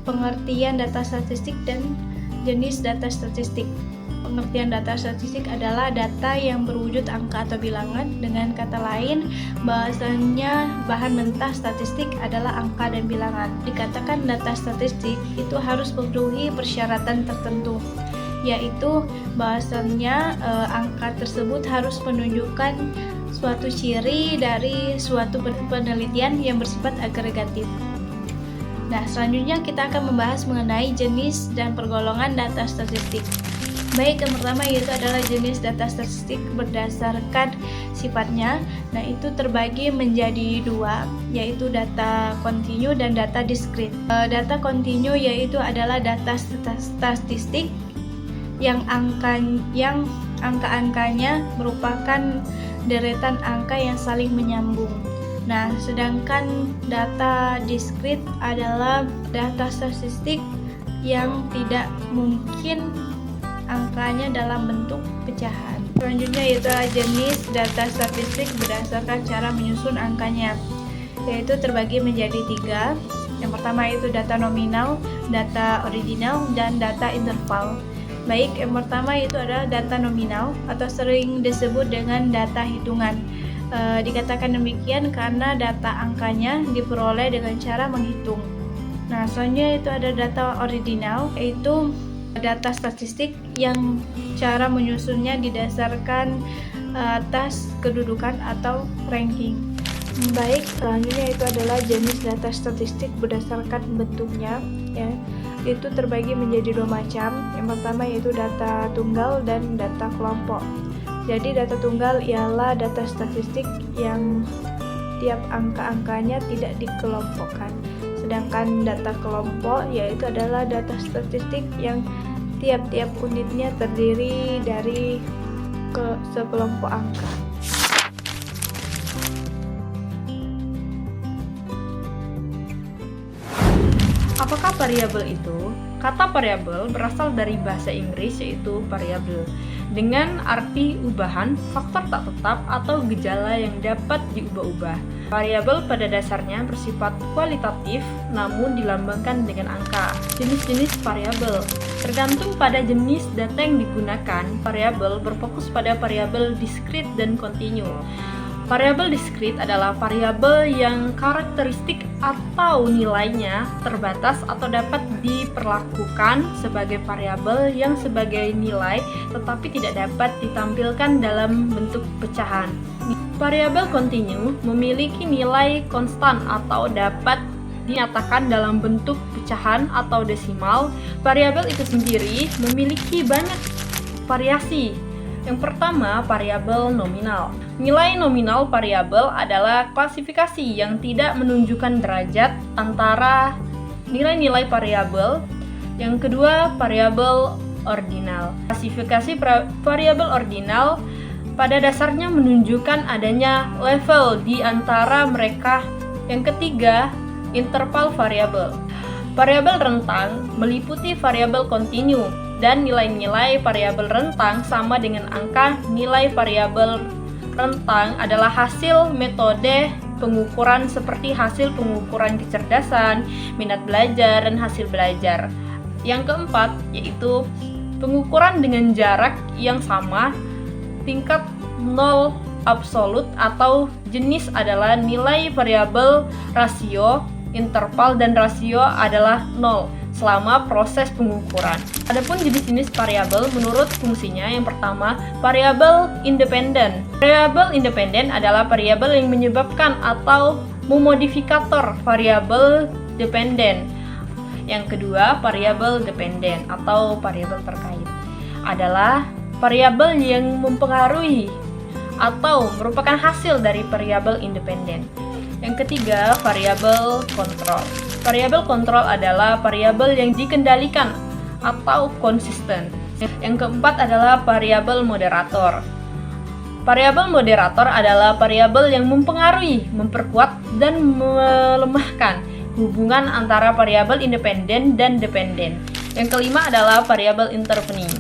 Pengertian data statistik dan jenis data statistik. Pengertian data statistik adalah data yang berwujud angka atau bilangan. Dengan kata lain, bahasanya bahan mentah statistik adalah angka dan bilangan. Dikatakan data statistik itu harus memenuhi persyaratan tertentu, yaitu bahasanya angka tersebut harus menunjukkan suatu ciri dari suatu penelitian yang bersifat agregatif. Nah, selanjutnya kita akan membahas mengenai jenis dan pergolongan data statistik. Baik, yang pertama yaitu adalah jenis data statistik berdasarkan sifatnya. Nah, itu terbagi menjadi dua, yaitu data kontinu dan data diskrit. Data kontinu yaitu adalah data statistik yang angka-angkanya merupakan deretan angka yang saling menyambung. Nah, sedangkan data diskrit adalah data statistik yang tidak mungkin angkanya dalam bentuk pecahan. Selanjutnya yaitu jenis data statistik berdasarkan cara menyusun angkanya, yaitu terbagi menjadi tiga. Yang pertama yaitu data nominal, data ordinal, dan data interval. Baik, yang pertama itu adalah data nominal atau sering disebut dengan data hitungan. Dikatakan demikian karena data angkanya diperoleh dengan cara menghitung. Nah, selanjutnya itu ada data ordinal, yaitu data statistik yang cara menyusunnya didasarkan atas kedudukan atau ranking. Baik, selanjutnya itu adalah jenis data statistik berdasarkan bentuknya, ya. Itu terbagi menjadi dua macam. Yang pertama yaitu data tunggal dan data kelompok. Jadi data tunggal ialah data statistik yang tiap angka-angkanya tidak dikelompokkan. Sedangkan data kelompok yaitu adalah data statistik yang tiap-tiap unitnya terdiri dari sekelompok angka. Apakah variabel itu? Kata variabel berasal dari bahasa Inggris yaitu variable, dengan arti ubahan, faktor tak tetap, atau gejala yang dapat diubah-ubah. Variabel pada dasarnya bersifat kualitatif, namun dilambangkan dengan angka. Jenis-jenis variabel tergantung pada jenis data yang digunakan. Variabel berfokus pada variabel diskrit dan kontinu. Variabel diskrit adalah variabel yang karakteristik atau nilainya terbatas atau dapat diperlakukan sebagai variabel yang sebagai nilai tetapi tidak dapat ditampilkan dalam bentuk pecahan. Variabel kontinu memiliki nilai konstan atau dapat dinyatakan dalam bentuk pecahan atau desimal. Variabel itu sendiri memiliki banyak variasi. Yang pertama, variabel nominal. Nilai nominal variabel adalah klasifikasi yang tidak menunjukkan derajat antara nilai-nilai variabel. Yang kedua, variabel ordinal. Klasifikasi variabel ordinal pada dasarnya menunjukkan adanya level di antara mereka. Yang ketiga, interval variabel. Variabel rentang meliputi variabel kontinu dan nilai-nilai variabel rentang sama dengan angka. Nilai variabel rentang adalah hasil metode pengukuran seperti hasil pengukuran kecerdasan, minat belajar, dan hasil belajar. Yang keempat yaitu pengukuran dengan jarak yang sama, tingkat nol absolut atau jenis adalah nilai variabel rasio, interval, dan rasio adalah 0 selama proses pengukuran. Adapun jenis-jenis variabel menurut fungsinya, yang pertama, variabel independen. Variabel independen adalah variabel yang menyebabkan atau memodifikator variabel dependen. Yang kedua, variabel dependen atau variabel terkait adalah variabel yang mempengaruhi atau merupakan hasil dari variabel independen. Yang ketiga, variabel kontrol. Variabel kontrol adalah variabel yang dikendalikan atau konsisten. Yang keempat adalah variabel moderator. Variabel moderator adalah variabel yang mempengaruhi, memperkuat, dan melemahkan hubungan antara variabel independen dan dependen. Yang kelima adalah variabel intervening.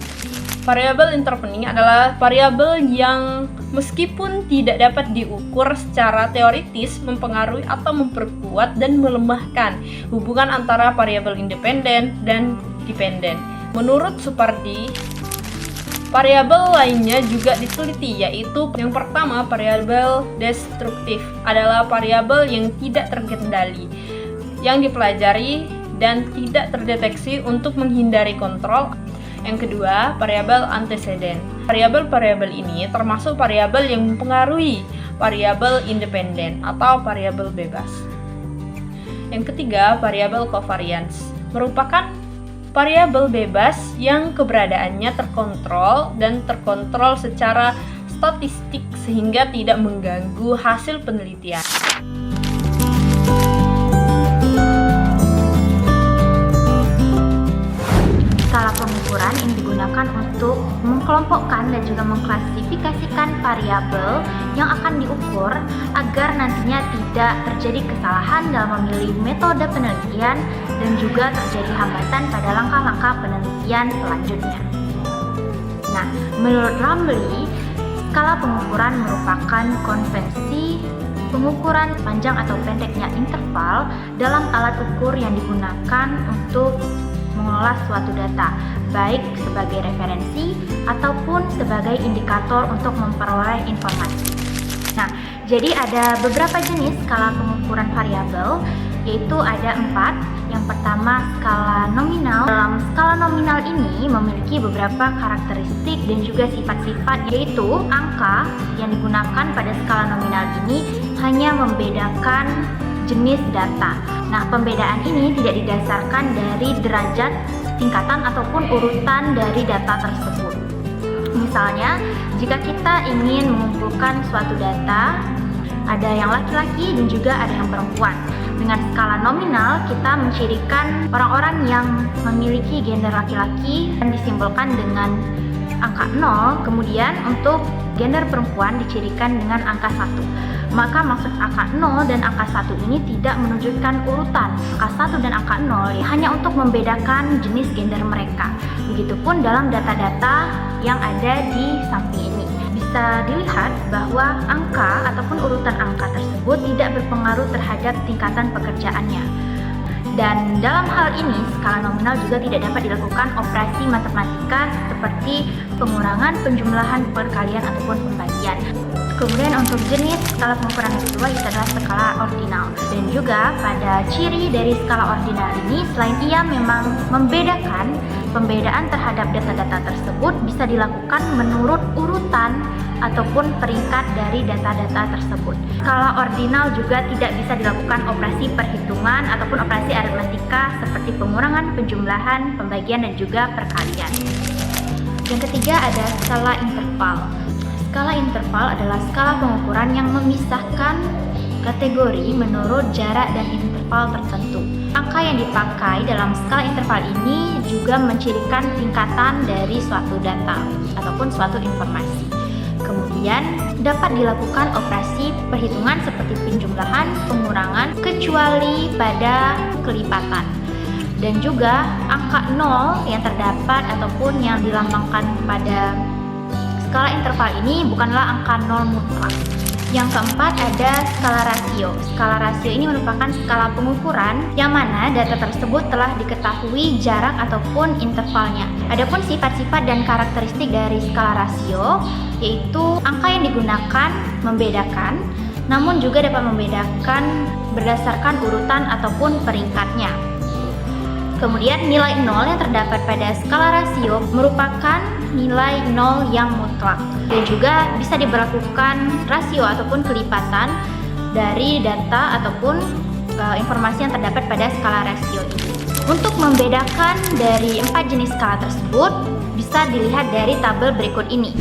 Variabel intervening adalah variabel yang meskipun tidak dapat diukur secara teoritis, mempengaruhi atau memperkuat dan melemahkan hubungan antara variabel independen dan dependen. Menurut Supardi, variabel lainnya juga diteliti, yaitu yang pertama, variabel destruktif adalah variabel yang tidak terkendali, yang dipelajari dan tidak terdeteksi untuk menghindari kontrol. Yang kedua, variabel anteseden. Variabel-variabel ini termasuk variabel yang mempengaruhi variabel independen atau variabel bebas. Yang ketiga, variabel covariance merupakan variabel bebas yang keberadaannya terkontrol dan terkontrol secara statistik sehingga tidak mengganggu hasil penelitian. Skala pengukuran yang digunakan untuk mengkelompokkan dan juga mengklasifikasikan variabel yang akan diukur agar nantinya tidak terjadi kesalahan dalam memilih metode penelitian dan juga terjadi hambatan pada langkah-langkah penelitian selanjutnya. Nah, menurut Ramley, skala pengukuran merupakan konvensi pengukuran panjang atau pendeknya interval dalam alat ukur yang digunakan untuk mengolah suatu data, baik sebagai referensi ataupun sebagai indikator untuk memperoleh informasi. Nah, jadi ada beberapa jenis skala pengukuran variabel, yaitu ada 4. Yang pertama, skala nominal. Dalam skala nominal ini memiliki beberapa karakteristik dan juga sifat-sifat, yaitu angka yang digunakan pada skala nominal ini hanya membedakan jenis data. Nah, pembedaan ini tidak didasarkan dari derajat, tingkatan, ataupun urutan dari data tersebut. Misalnya, jika kita ingin mengumpulkan suatu data, ada yang laki-laki dan juga ada yang perempuan. Dengan skala nominal, kita mencirikan orang-orang yang memiliki gender laki-laki dan disimbolkan dengan angka 0, kemudian untuk gender perempuan dicirikan dengan angka 1. Maka maksud angka 0 dan angka 1 ini tidak menunjukkan urutan. Angka 1 dan angka 0 hanya untuk membedakan jenis gender mereka. Begitupun dalam data-data yang ada di samping ini. Bisa dilihat bahwa angka ataupun urutan angka tersebut tidak berpengaruh terhadap tingkatan pekerjaannya. Dan dalam hal ini, skala nominal juga tidak dapat dilakukan operasi matematika seperti pengurangan, penjumlahan, perkalian, ataupun pembagian. Kemudian untuk jenis skala pengukuran yang kedua itu adalah skala ordinal. Dan juga pada ciri dari skala ordinal ini, selain ia memang membedakan, pembedaan terhadap data-data tersebut bisa dilakukan menurut urutan ataupun peringkat dari data-data tersebut. Skala ordinal juga tidak bisa dilakukan operasi perhitungan ataupun operasi aritmatika seperti pengurangan, penjumlahan, pembagian, dan juga perkalian. Yang ketiga ada skala interval. Skala interval adalah skala pengukuran yang memisahkan kategori menurut jarak dan interval tertentu. Angka yang dipakai dalam skala interval ini juga mencirikan tingkatan dari suatu data ataupun suatu informasi. Kemudian dapat dilakukan operasi perhitungan seperti penjumlahan, pengurangan, kecuali pada kelipatan. Dan juga angka 0 yang terdapat ataupun yang dilambangkan pada skala interval ini bukanlah angka 0 mutlak. Yang keempat ada skala rasio. Skala rasio ini merupakan skala pengukuran yang mana data tersebut telah diketahui jarak ataupun intervalnya. Adapun sifat-sifat dan karakteristik dari skala rasio yaitu angka yang digunakan membedakan, namun juga dapat membedakan berdasarkan urutan ataupun peringkatnya. Kemudian nilai 0 yang terdapat pada skala rasio merupakan nilai 0 yang mutlak dan juga bisa diberlakukan rasio ataupun kelipatan dari data ataupun informasi yang terdapat pada skala rasio ini. Untuk membedakan dari 4 jenis skala tersebut bisa dilihat dari tabel berikut ini.